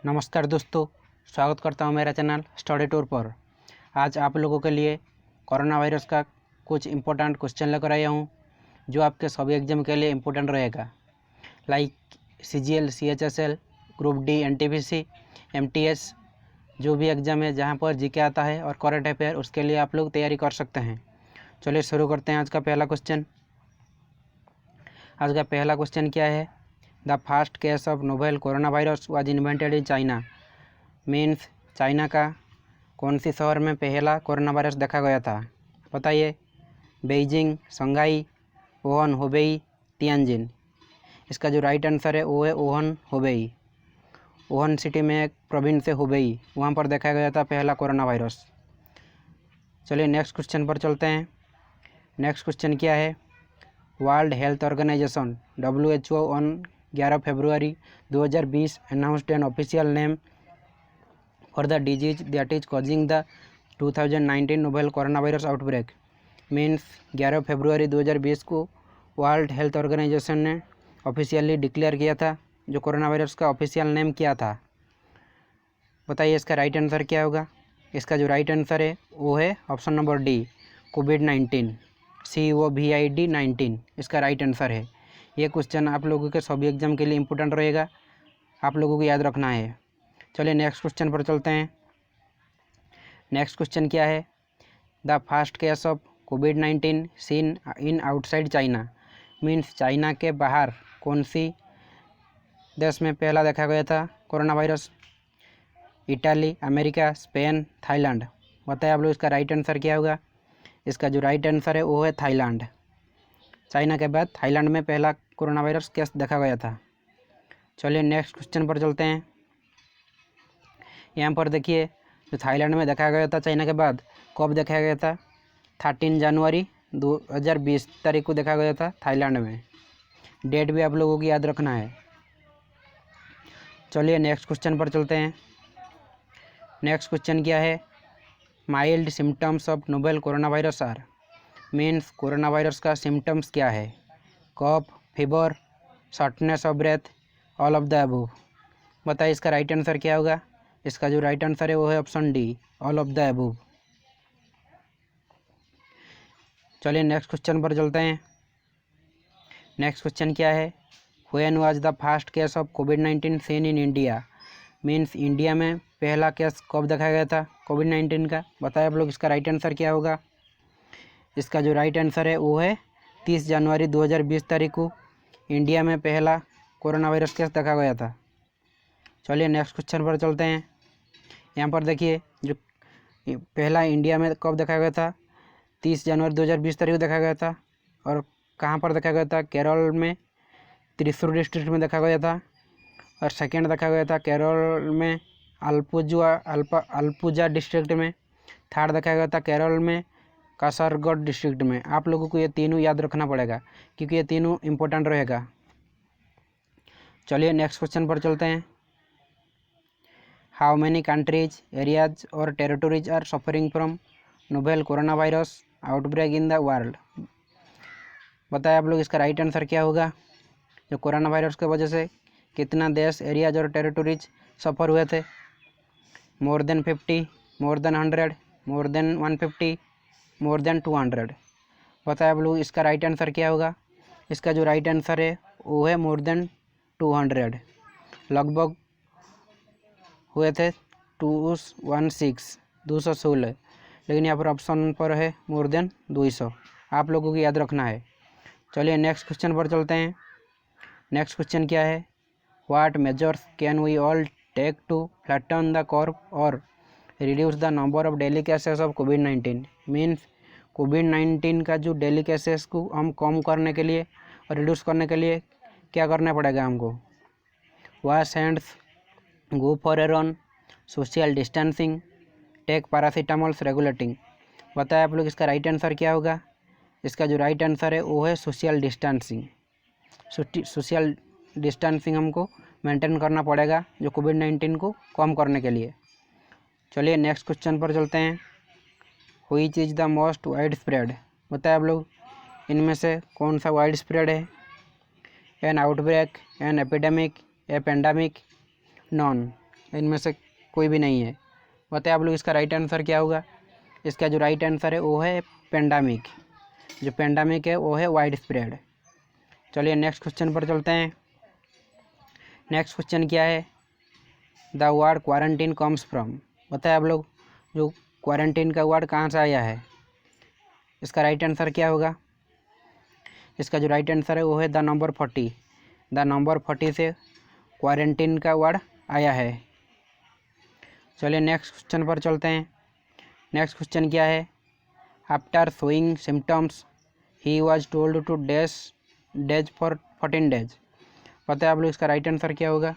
नमस्कार दोस्तों, स्वागत करता हूं मेरा चैनल स्टडी टूर पर। आज आप लोगों के लिए कोरोना वायरस का कुछ इम्पोर्टेंट क्वेश्चन लेकर आया हूं जो आपके सभी एग्जाम के लिए इम्पोर्टेंट रहेगा, like CGL, CHSL, group D, NTPC, MTS, जो भी एग्ज़ाम है जहां पर जीके आता है और करंट अफेयर, उसके लिए आप लोग तैयारी कर सकते हैं। चलिए शुरू करते हैं आज का पहला क्वेश्चन। आज का पहला क्वेश्चन क्या है? The first case of novel corona virus was invented in China. Means China का कौन सी शहर में पहला कोरोना वायरस देखा गया था? बताइए। Beijing, Shanghai, Wuhan, Hubei, Tianjin. इसका जो राइट आंसर है वो है वुहान, हुबेई। वुहान सिटी में एक प्रोविंस है हुबेई, वहाँ पर देखा गया था पहला कोरोना वायरस। चलिए नेक्स्ट क्वेश्चन पर चलते हैं। नेक्स्ट क्वेश्चन क्या है? World health organization WHO on 11 February 2020 announced an official name for the disease that is causing the 2019 novel coronavirus outbreak। Means 11 February 2020 को वर्ल्ड हेल्थ ऑर्गेनाइजेशन ने officially declare किया था जो कोरोना वायरस का official name क्या था। बताइए इसका राइट आंसर क्या होगा? इसका जो राइट आंसर है वो है ऑप्शन नंबर डी, कोविड-19, COVID-19 इसका राइट आंसर है। ये क्वेश्चन आप लोगों के सभी एग्जाम के लिए इम्पोर्टेंट रहेगा, आप लोगों को याद रखना है। चलिए नेक्स्ट क्वेश्चन पर चलते हैं। नेक्स्ट क्वेश्चन क्या है? The first case of COVID-19 seen in outside China. Means China के बाहर कौन सी देश में पहला देखा गया था corona virus? Italy, America, Spain, Thailand. बताइए आप लोग इसका राइट आंसर क्या होगा? इसका जो राइट आंसर है वो है थाईलैंड। चाइना के बाद थाईलैंड में पहला कोरोना वायरस केस देखा गया था। चलिए नेक्स्ट क्वेश्चन पर चलते हैं। यहाँ पर देखिए जो थाईलैंड में देखा गया था चाइना के बाद, कब देखा गया था? 13 जनवरी 2020 तारीख को देखा गया था थाईलैंड में। डेट भी आप लोगों को याद रखना है। चलिए नेक्स्ट क्वेश्चन पर चलते हैं। नेक्स्ट क्वेश्चन क्या है? Mild symptoms of novel corona virus are. Means corona virus का सिम्टम्स क्या है? Cough, fever, shortness of breath, all of the above. बताइए इसका राइट आंसर क्या होगा? इसका जो राइट आंसर है वो है option D, all of the above. चलिए नेक्स्ट क्वेश्चन पर चलते हैं। नेक्स्ट क्वेश्चन क्या है? When was the first case of COVID-19 seen in India. Means India में पहला केस कब देखा गया था COVID-19 का? बताइए आप लोग इसका राइट आंसर क्या होगा? इसका जो राइट आंसर है वो है 30 जनवरी 2020 तारीख को इंडिया में पहला कोरोना वायरस केस देखा गया था। चलिए नेक्स्ट क्वेश्चन पर चलते हैं। यहाँ पर देखिए जो पहला इंडिया में कब देखा गया था? 30 जनवरी 2020 तारीख को देखा गया था। और कहाँ पर देखा गया था? केरल में, त्रिशूर डिस्ट्रिक्ट में देखा गया था। और सेकेंड देखा गया था केरल में अल्पुजा डिस्ट्रिक्ट में। थर्ड देखा गया था केरल में कासरगोड डिस्ट्रिक्ट में। आप लोगों को ये तीनों याद रखना पड़ेगा क्योंकि ये तीनों इम्पोर्टेंट रहेगा। चलिए नेक्स्ट क्वेश्चन पर चलते हैं। हाउ मैनी कंट्रीज, एरियाज और territories are suffering from novel corona virus outbreak in the world. बताइए आप लोग इसका राइट आंसर क्या होगा? जो कोरोना वायरस की वजह से कितना देश, एरियाज और टेरिटोरीज सफ़र हुए थे? More than 50, more than 100, more than 150, more than 200। बताइए आप लोग इसका राइट आंसर क्या होगा? इसका जो राइट आंसर है वो है मोर देन 200। लगभग हुए थे 216, लेकिन यहाँ पर ऑप्शन पर है मोर देन 200। आप लोगों को याद रखना है। चलिए नेक्स्ट क्वेश्चन पर चलते हैं। नेक्स्ट क्वेश्चन क्या है? What measures can we all take to flatten the curve और reduce the number of daily cases of COVID-19। Means COVID-19 का जो डेली केसेस को हम कम करने के लिए और रिड्यूस करने के लिए क्या करना पड़ेगा हमको? Wash hands, go for a run, social distancing, take paracetamols regulating. बताएं आप लोग इसका राइट आंसर क्या होगा? इसका जो राइट आंसर है वो है सोशल डिस्टेंसिंग। सोशल डिस्टेंसिंग हमको मेंटेन करना पड़ेगा जो COVID-19 को कम करने के लिए। चलिए नेक्स्ट क्वेश्चन पर चलते हैं। Which is the most wide spread. बताएं आप लोग इनमें से कौन सा वाइड स्प्रेड है? N outbreak, an epidemic, A pandemic, non. इनमें से कोई भी नहीं है। बताइए आप लोग इसका राइट आंसर क्या होगा। इसका जो राइट आंसर है वो है पेंडेमिक। जो पेंडेमिक है वो है वाइड स्प्रेड। चलिए नेक्स्ट क्वेश्चन पर चलते हैं। नेक्स्ट क्वेश्चन क्या है, the word quarantine comes from. बताइए आप लोग जो क्वारंटीन का वर्ड कहाँ से आया है। इसका राइट आंसर क्या होगा। इसका जो राइट आंसर है वो है द नंबर 40। द नंबर 40 से क्वारंटीन का वर्ड आया है। चलिए नेक्स्ट क्वेश्चन पर चलते हैं। नेक्स्ट क्वेश्चन क्या है, after showing symptoms he was told two days for 14 days. पता है आप लोग इसका राइट आंसर क्या होगा।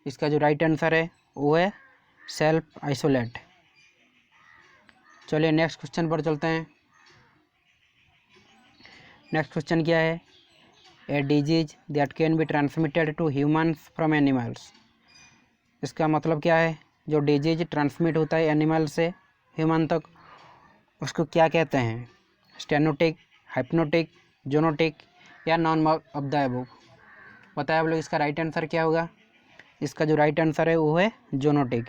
इसका जो राइट आंसर है वो है सेल्फ आइसोलेट। चलिए नेक्स्ट क्वेश्चन पर चलते हैं। नेक्स्ट क्वेश्चन क्या है, a disease that can be transmitted to humans from animals. इसका मतलब क्या है, जो डिजीज ट्रांसमिट होता है एनिमल से ह्यूमन तक उसको क्या कहते हैं, स्टेनोटिक, हाइप्नोटिक, जोनोटिक या नॉन ऑफ द अबव। बताया आप लोग इसका राइट आंसर क्या होगा। इसका जो राइट आंसर है वो है जोनोटिक।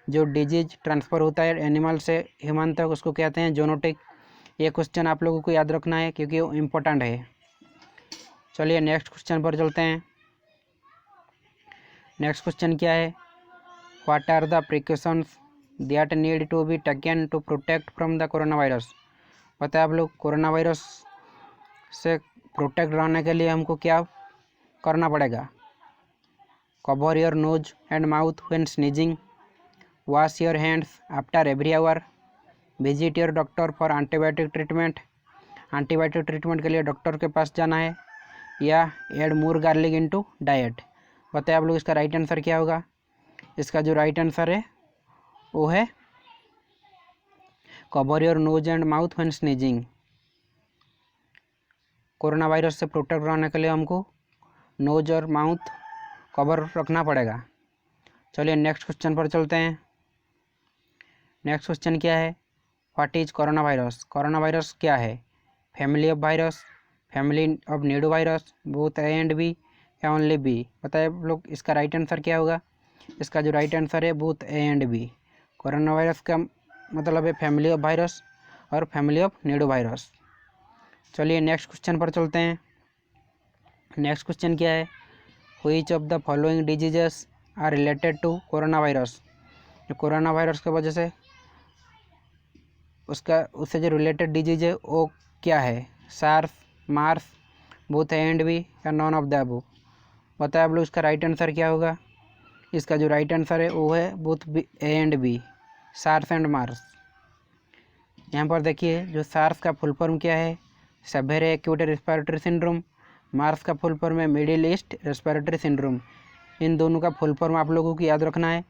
जो डिजीज ट्रांसफ़र होता है एनिमल से ह्यूमन तक उसको कहते हैं जोनोटिक। ये क्वेश्चन आप लोगों को याद रखना है क्योंकि वो इम्पोर्टेंट है। चलिए नेक्स्ट क्वेश्चन पर चलते हैं। नेक्स्ट क्वेश्चन क्या है, what are the precautions that need to be taken to protect from the corona virus. पता है आप लोग कोरोना वायरस से प्रोटेक्ट रहने के लिए हमको क्या करना पड़ेगा। Cover your nose and mouth when sneezing, wash your hands after every hour, visit your doctor for antibiotic treatment. Antibiotic treatment के लिए डॉक्टर के पास जाना है, या add more garlic into diet. बताइए आप लोग इसका राइट आंसर क्या होगा। इसका जो राइट आंसर है वो है cover your nose and mouth when sneezing. Corona virus से प्रोटेक्ट रहने के लिए हमको नोज और माउथ कवर रखना पड़ेगा। चलिए नेक्स्ट क्वेश्चन पर चलते हैं। नेक्स्ट क्वेश्चन क्या है, what is corona virus. Corona virus क्या है, family of virus, family of nido virus, both A and B या ओनली बी। बताइए आप लोग इसका राइट आंसर क्या होगा। इसका जो राइट आंसर है both A and B. Corona virus का मतलब है फैमिली ऑफ वायरस और फैमिली ऑफ नीडो वायरस। चलिए नेक्स्ट क्वेश्चन पर चलते हैं। नेक्स्ट क्वेश्चन क्या है, which of the following diseases are related to corona virus. जो कोरोना वायरस की वजह से उससे जो रिलेटेड डिजीज है वो क्या है, SARS, MERS, both A and B या नॉन ऑफ द अबव। बताए आप लोग इसका राइट आंसर क्या होगा। इसका जो राइट आंसर है वो है both A and B, SARS and MERS. यहाँ पर देखिए जो सार्स का फुल फॉर्म क्या है, severe acute respiratory syndrome. Mars का फुल फॉर्म है मिडिल ईस्ट रेस्पिरेटरी सिंड्रोम। इन दोनों का फुल फॉर्म आप लोगों को याद रखना है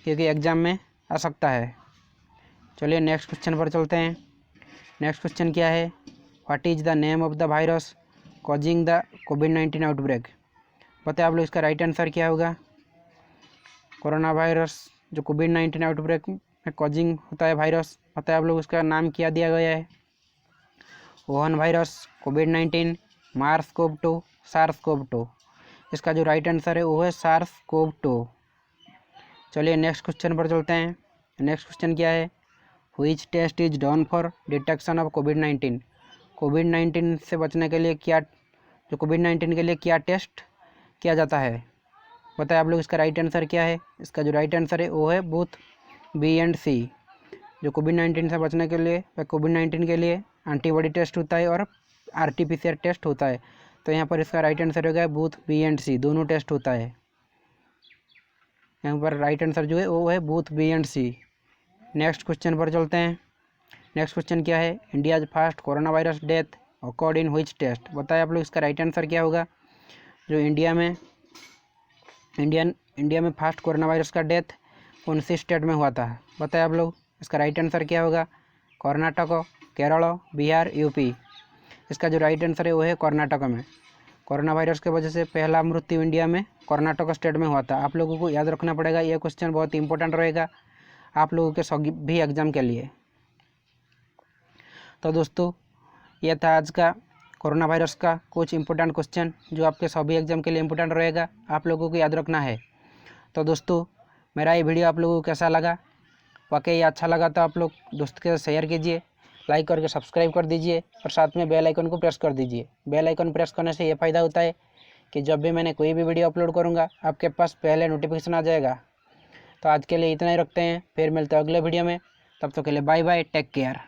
क्योंकि एग्जाम में आ सकता है। चलिए नेक्स्ट क्वेश्चन पर चलते हैं। नेक्स्ट क्वेश्चन क्या है, what is the name of the virus causing the covid outbreak. बताइए आप लोग इसका राइट आंसर क्या होगा। कोरोना वायरस जो कोविड-19 आउटब्रेक में कॉजिंग होता है वायरस, बताइए आप लोग उसका नाम क्या दिया गया है। वुहान वायरस, कोविड-19, मार्स कोव 2, सार्स कोव 2। इसका जो राइट आंसर है वो है सार्स कोव 2। चलिए नेक्स्ट क्वेश्चन पर चलते हैं। नेक्स्ट क्वेश्चन क्या है, which test is done for detection of कोविड-19। कोविड-19 से बचने के लिए कोविड-19 के लिए क्या टेस्ट किया जाता है। बताइए आप लोग इसका राइट आंसर क्या है। इसका जो राइट आंसर है वो है बोथ बी एंड सी। जो कोविड-19 से बचने के लिए कोविड-19 के लिए एंटीबॉडी टेस्ट होता है और आरटीपीसीआर टेस्ट होता है। तो यहाँ पर इसका राइट आंसर होगा बोथ बी एंड सी, दोनों टेस्ट होता है। यहाँ पर राइट आंसर जो है वो है both B and C. Next question पर चलते हैं। नेक्स्ट क्वेश्चन क्या है, India's first corona virus death occurred in which test. बताइए आप लोग इसका राइट आंसर क्या होगा। जो इंडिया में फर्स्ट कोरोना वायरस का डेथ कौन सी स्टेट में हुआ था। बताइए आप लोग इसका राइट आंसर क्या होगा। कर्नाटक, केरल, बिहार, यूपी। इसका जो राइट आंसर है वो है कर्नाटक में। कोरोना वायरस की वजह से पहला मृत्यु इंडिया में कर्नाटक स्टेट में हुआ था। आप लोगों को याद रखना पड़ेगा, ये क्वेश्चन बहुत इंपॉर्टेंट रहेगा आप लोगों के सभी एग्जाम के लिए। तो दोस्तों ये था आज का कोरोना वायरस का कुछ इंपॉर्टेंट क्वेश्चन जो आपके सभी एग्जाम के लिए इंपॉर्टेंट रहेगा, आप लोगों को याद रखना है। तो दोस्तों मेरा ये वीडियो आप लोगों को कैसा लगा? वाकई अच्छा लगा तो आप लोग दोस्त के साथ शेयर कीजिए, लाइक करके सब्सक्राइब कर दीजिए और साथ में बेल आइकन को प्रेस कर दीजिए। बेल आइकन प्रेस करने से ये फ़ायदा होता है कि जब भी मैंने कोई भी वीडियो अपलोड करूँगा आपके पास पहले नोटिफिकेशन आ जाएगा। तो आज के लिए इतना ही रखते हैं, फिर मिलते हैं अगले वीडियो में। तब तक के लिए बाय बाय, टेक केयर।